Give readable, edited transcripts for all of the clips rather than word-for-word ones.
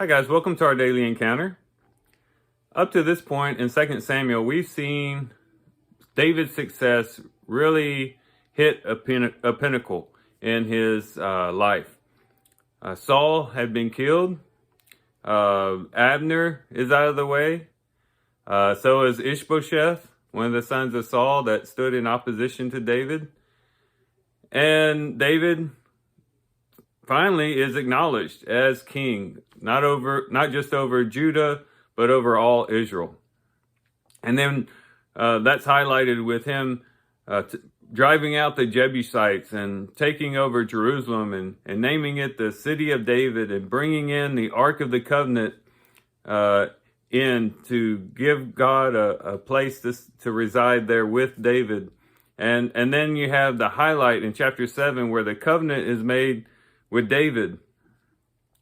Hi guys, welcome to our daily encounter. Up to this point in 2 Samuel, we've seen David's success really hit a pinnacle in his life. Saul had been killed. Abner is out of the way. So is Ishbosheth, one of the sons of Saul that stood in opposition to David. And David finally is acknowledged as king, not just over Judah, but over all Israel. And then that's highlighted with him driving out the Jebusites and taking over Jerusalem and naming it the City of David and bringing in the Ark of the Covenant in to give God a place to reside there with David. And then you have the highlight in chapter 7 where the covenant is made with David.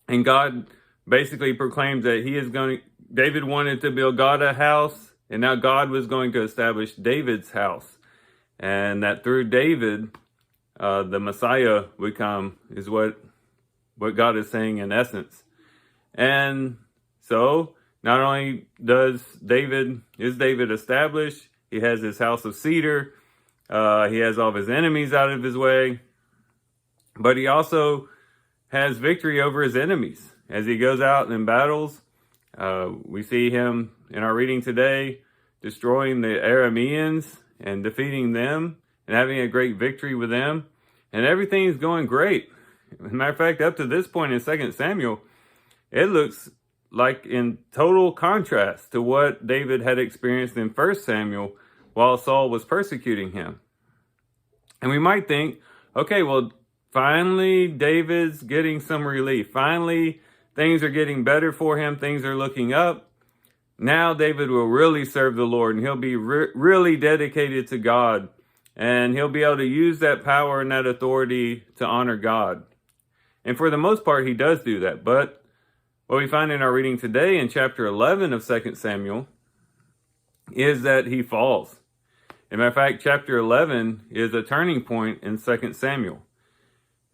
And God basically proclaims that David wanted to build God a house, and now God was going to establish David's house. And that through David, the Messiah would come, is what God is saying in essence. And so, not only is David established, he has his house of cedar, he has all of his enemies out of his way, but he also has victory over his enemies. As he goes out in battles, we see him in our reading today destroying the Arameans and defeating them and having a great victory with them. And everything is going great. As a matter of fact, up to this point in 2 Samuel, it looks like in total contrast to what David had experienced in 1 Samuel while Saul was persecuting him. And we might think, okay, well, finally, David's getting some relief. Finally, things are getting better for him. Things are looking up. Now David will really serve the Lord, and he'll be really dedicated to God. And he'll be able to use that power and that authority to honor God. And for the most part, he does do that. But what we find in our reading today in chapter 11 of 2 Samuel is that he falls. As a matter of fact, chapter 11 is a turning point in 2 Samuel.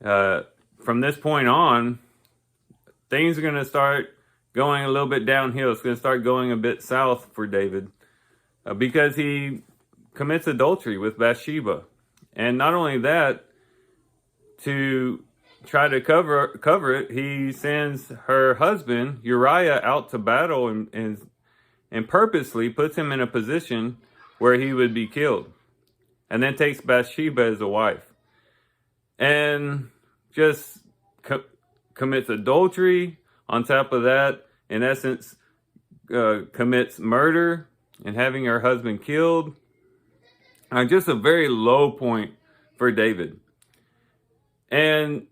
From this point on, things are going to start going a little bit downhill. It's going to start going a bit south for David because he commits adultery with Bathsheba. And not only that, to try to cover it, he sends her husband, Uriah, out to battle and purposely puts him in a position where he would be killed. And then takes Bathsheba as a wife. And just commits adultery. On top of that, in essence, commits murder and having her husband killed. Just a very low point for David. And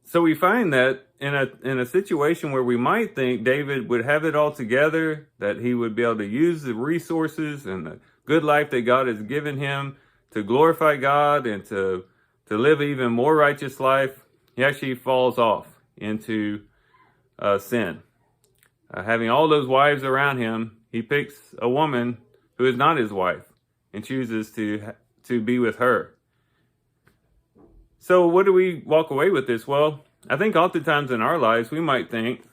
so we find that in a situation where we might think David would have it all together, that he would be able to use the resources and the good life that God has given him to glorify God and to live an even more righteous life, he actually falls off into sin. Having all those wives around him, he picks a woman who is not his wife and chooses to be with her. So what do we walk away with this? Well, I think oftentimes in our lives we might think,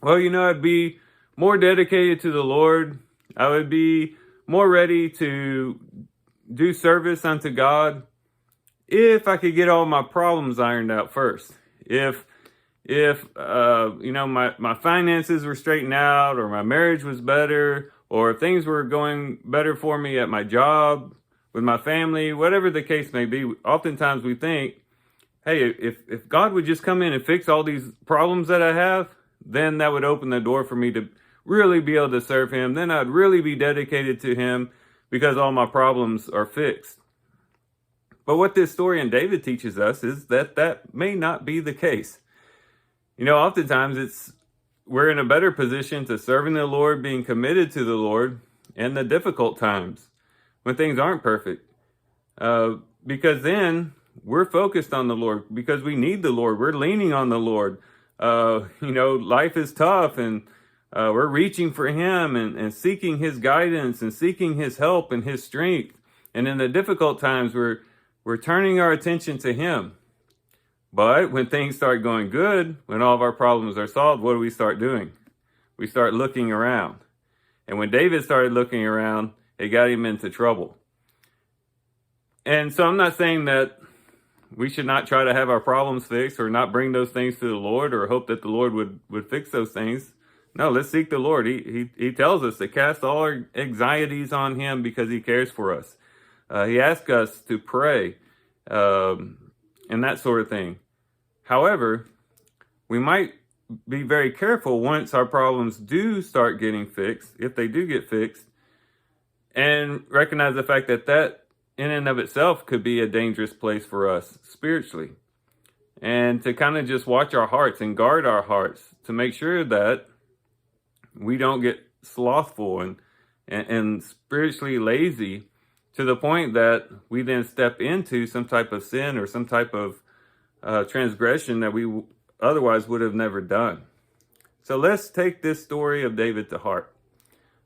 well, I'd be more dedicated to the Lord. I would be more ready to do service unto God if I could get all my problems ironed out first. If my finances were straightened out, or my marriage was better, or if things were going better for me at my job, with my family, whatever the case may be, oftentimes we think, hey, if God would just come in and fix all these problems that I have, then that would open the door for me to really be able to serve him. Then I'd really be dedicated to him because all my problems are fixed. But what this story in David teaches us is that may not be the case. Oftentimes we're in a better position to serving the Lord, being committed to the Lord in the difficult times when things aren't perfect. Because then we're focused on the Lord because we need the Lord. We're leaning on the Lord. Life is tough and we're reaching for him and seeking his guidance and seeking his help and his strength. And in the difficult times, we're turning our attention to him. But when things start going good, when all of our problems are solved, what do we start doing? We start looking around. And when David started looking around, it got him into trouble. And so I'm not saying that we should not try to have our problems fixed or not bring those things to the Lord or hope that the Lord would fix those things. No, let's seek the Lord. He tells us to cast all our anxieties on him because he cares for us. He asks us to pray and that sort of thing. However, we might be very careful once our problems do start getting fixed, if they do get fixed, and recognize the fact that that in and of itself could be a dangerous place for us spiritually. And to kind of just watch our hearts and guard our hearts to make sure that we don't get slothful and spiritually lazy to the point that we then step into some type of sin or some type of transgression that we otherwise would have never done. So let's take this story of David to heart.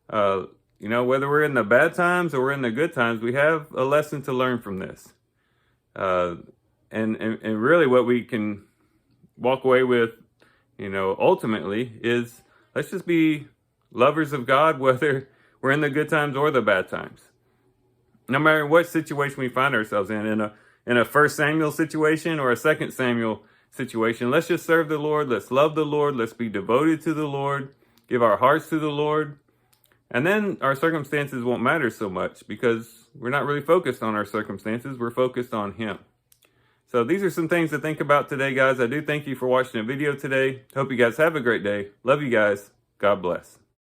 Whether we're in the bad times or we're in the good times, we have a lesson to learn from this. And really what we can walk away with, ultimately is let's just be lovers of God, whether we're in the good times or the bad times. No matter what situation we find ourselves in a 1 Samuel situation or a 2 Samuel situation, let's just serve the Lord. Let's love the Lord. Let's be devoted to the Lord. Give our hearts to the Lord. And then our circumstances won't matter so much because we're not really focused on our circumstances. We're focused on him. So these are some things to think about today, guys. I do thank you for watching the video today. Hope you guys have a great day. Love you guys. God bless.